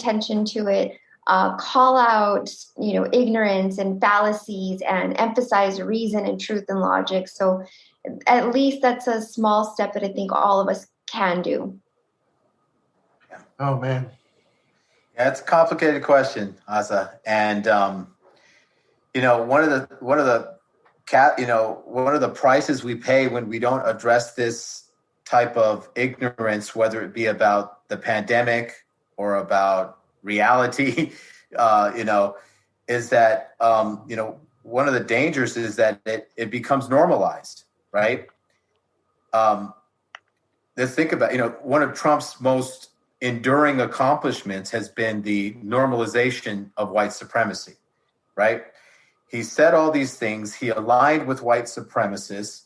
attention to it, call out, ignorance and fallacies, and emphasize reason and truth and logic. So at least that's a small step that I think all of us can do. Oh man. Yeah, it's a complicated question, Asa. And one of the prices we pay when we don't address this type of ignorance, whether it be about the pandemic or about reality, is that one of the dangers is that it becomes normalized, right? Let's think about, one of Trump's most enduring accomplishments has been the normalization of white supremacy, right? He said all these things. He aligned with white supremacists.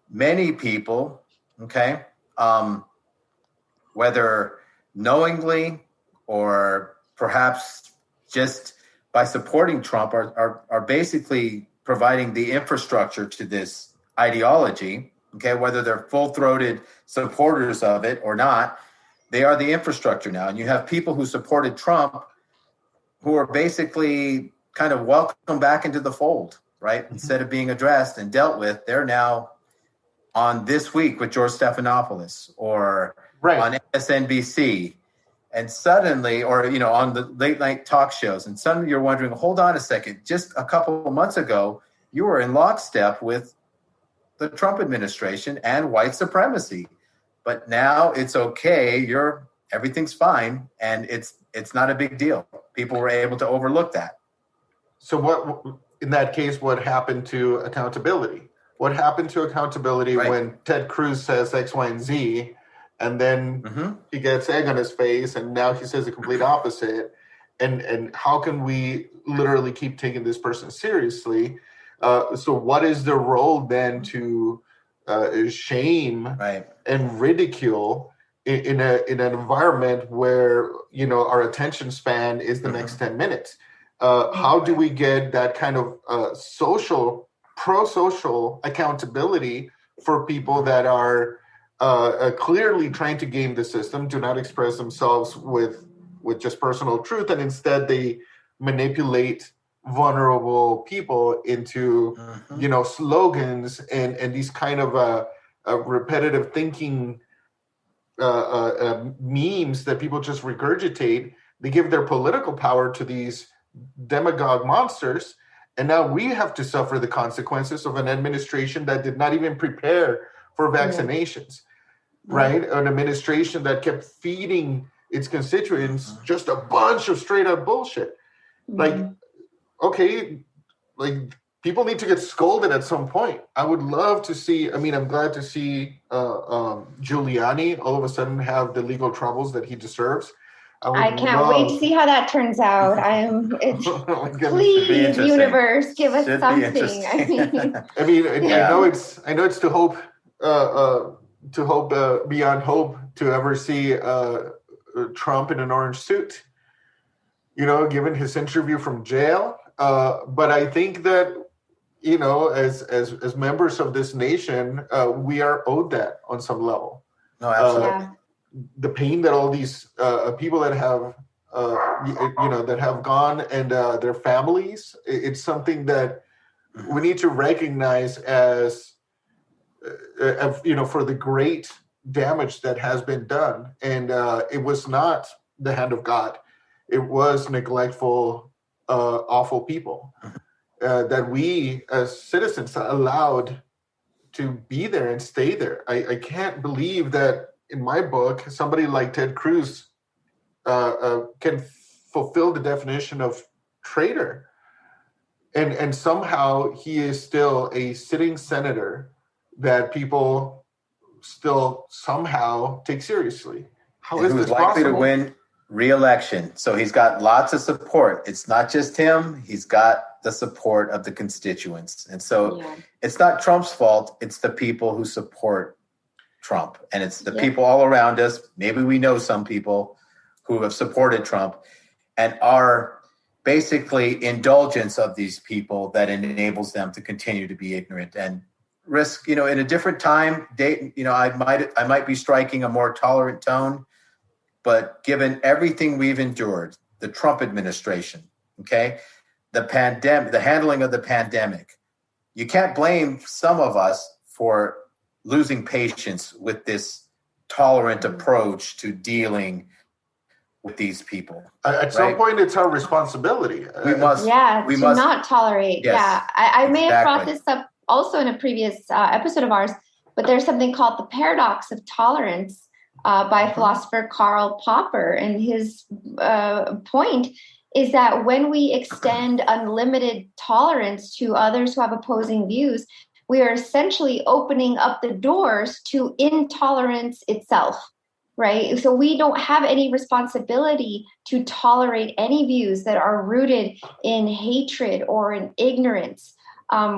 Many people, okay, whether knowingly or perhaps just by supporting Trump, are basically providing the infrastructure to this ideology, okay, whether they're full-throated supporters of it or not. They are the infrastructure now. And you have people who supported Trump who are basically kind of welcomed back into the fold, right? Mm-hmm. Instead of being addressed and dealt with, they're now on This Week with George Stephanopoulos or on MSNBC. And suddenly, or, on the late night talk shows. And suddenly you're wondering, hold on a second. Just a couple of months ago, you were in lockstep with the Trump administration and white supremacy. But now it's okay. Everything's fine, and it's not a big deal. People were able to overlook that. So what, in that case, what happened to accountability? What happened to accountability when Ted Cruz says X, Y, and Z, and then he gets egg on his face, and now he says the complete opposite? And how can we literally keep taking this person seriously? So what is the role then to shame and ridicule in an environment where our attention span is the next 10 minutes? How do we get that kind of pro-social accountability for people that are clearly trying to game the system, do not express themselves with just personal truth, and instead they manipulate vulnerable people into slogans and these kind of repetitive thinking memes that people just regurgitate? They give their political power to these demagogue monsters, and now we have to suffer the consequences of an administration that did not even prepare for vaccinations, right? An administration that kept feeding its constituents just a bunch of straight up bullshit. People need to get scolded at some point. I would love to see, I'm glad to see Giuliani all of a sudden have the legal troubles that he deserves. I can't wait to see how that turns out. Please, universe, give us something. I know it's to hope beyond hope to ever see Trump in an orange suit, given his interview from jail. But I think that, as members of this nation, we are owed that on some level. No, absolutely. The pain that all these people that have, that have gone and their families, it's something that we need to recognize as, for the great damage that has been done. And it was not the hand of God. It was neglectful, awful people that we as citizens allowed to be there and stay there. I can't believe that in my book, somebody like Ted Cruz can fulfill the definition of traitor. And somehow he is still a sitting senator that people still somehow take seriously. How is this possible? Likely to win re-election. So he's got lots of support. It's not just him. He's got the support of the constituents. And so it's not Trump's fault. It's the people who support Trump. And it's the people all around us. Maybe we know some people who have supported Trump and are basically indulgence of these people that enables them to continue to be ignorant and risk, in a different time, I might be striking a more tolerant tone. but given everything we've endured, the Trump administration, okay, the pandemic, the handling of the pandemic, you can't blame some of us for losing patience with this tolerant approach to dealing with these people. At some point, it's our responsibility. We must not tolerate. Yes, yeah, I may have brought exactly. this up also in a previous episode of ours, but there's something called the paradox of tolerance by philosopher Karl Popper, and his point is that when we extend unlimited tolerance to others who have opposing views, we are essentially opening up the doors to intolerance itself, right? So we don't have any responsibility to tolerate any views that are rooted in hatred or in ignorance.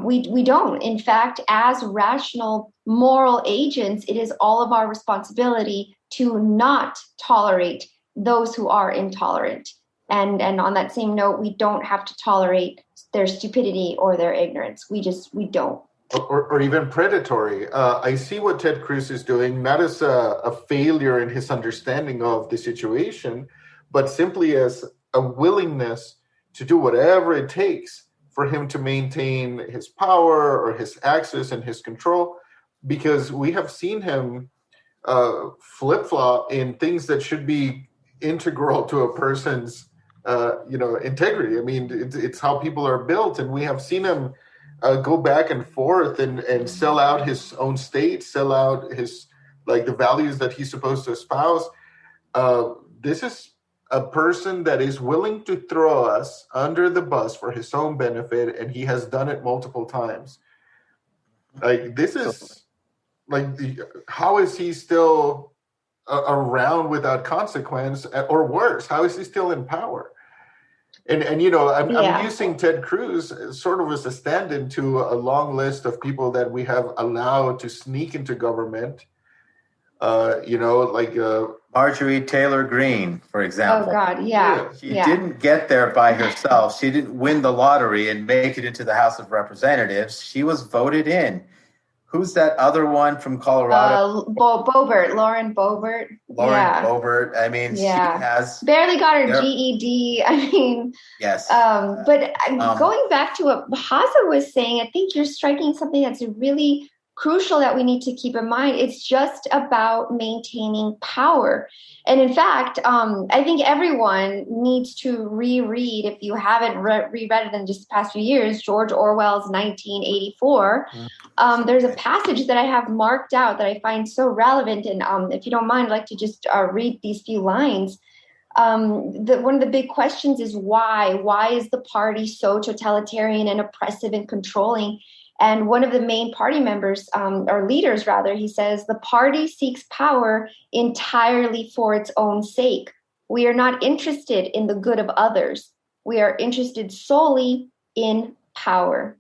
We don't. In fact, as rational moral agents, it is all of our responsibility to not tolerate those who are intolerant. And on that same note, we don't have to tolerate their stupidity or their ignorance. We don't. Or even predatory. I see what Ted Cruz is doing, not as a failure in his understanding of the situation, but simply as a willingness to do whatever it takes for him to maintain his power or his access and his control, because we have seen him flip-flop in things that should be integral to a person's integrity. I mean, it's how people are built, and we have seen him go back and forth and sell out his own state, sell out his the values that he's supposed to espouse. This is a person that is willing to throw us under the bus for his own benefit, and he has done it multiple times. This is how is he still around without consequence, or worse, how is he still in power? And I'm using Ted Cruz sort of as a stand-in to a long list of people that we have allowed to sneak into government. Marjorie Taylor Greene, for example. Oh God, yeah. She didn't get there by herself. She didn't win the lottery and make it into the House of Representatives. She was voted in. Who's that other one from Colorado? Lauren Boebert. Boebert. I mean, she has barely got her GED. I mean, yes. But going back to what Haza was saying, I think you're striking something that's really crucial that we need to keep in mind. It's just about maintaining power. And in fact, I think everyone needs to reread, if you haven't reread it in just the past few years, George Orwell's 1984. There's a passage that I have marked out that I find so relevant. And if you don't mind, I'd like to just read these few lines. One of the big questions is why? Why is the party so totalitarian and oppressive and controlling? And one of the main party members, or leaders rather, he says, the party seeks power entirely for its own sake. We are not interested in the good of others. We are interested solely in power.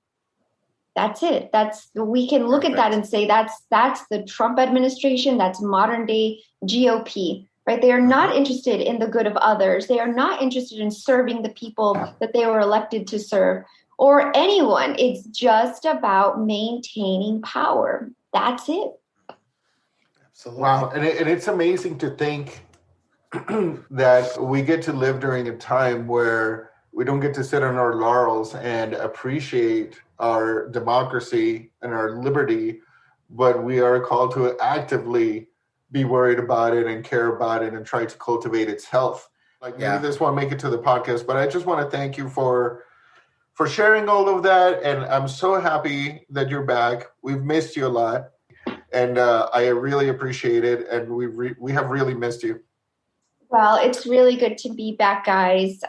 That's it. We can look at that and say that's the Trump administration. That's modern day GOP, right? They are not interested in the good of others. They are not interested in serving the people that they were elected to serve, or anyone. It's just about maintaining power. That's it. Absolutely. Wow. And it's amazing to think that we get to live during a time where we don't get to sit on our laurels and appreciate our democracy and our liberty, but we are called to actively be worried about it and care about it and try to cultivate its health. Maybe this won't make it to the podcast, but I just want to thank you for sharing all of that. And I'm so happy that you're back. We've missed you a lot. And I really appreciate it. And we have really missed you. Well, it's really good to be back, guys.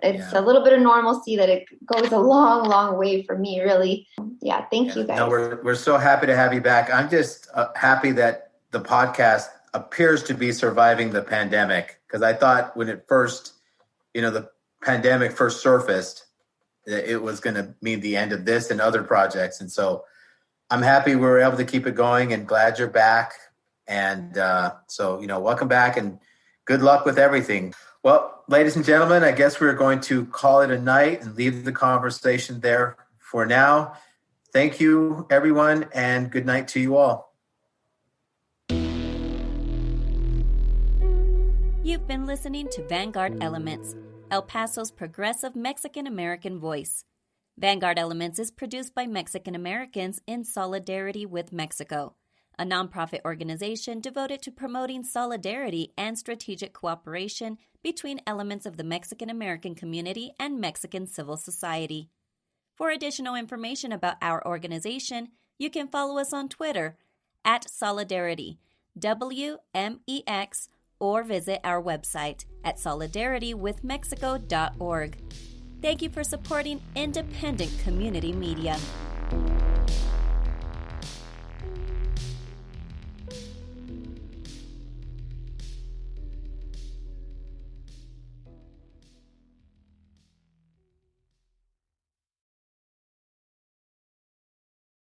It's a little bit of normalcy that it goes a long, long way for me, really. Yeah, thank you, guys. No, we're so happy to have you back. I'm just happy that the podcast appears to be surviving the pandemic, because I thought when it first, the pandemic first surfaced, it was going to mean the end of this and other projects. And so I'm happy we were able to keep it going, and glad you're back. And so, welcome back and good luck with everything. Well, ladies and gentlemen, I guess we're going to call it a night and leave the conversation there for now. Thank you, everyone, and good night to you all. You've been listening to Vanguard Elements, El Paso's progressive Mexican-American voice. Vanguard Elements is produced by Mexican Americans in solidarity with Mexico, a nonprofit organization devoted to promoting solidarity and strategic cooperation between elements of the Mexican American community and Mexican civil society. For additional information about our organization, you can follow us on Twitter at Solidarity, WMEX, or visit our website at solidaritywithmexico.org. Thank you for supporting independent community media.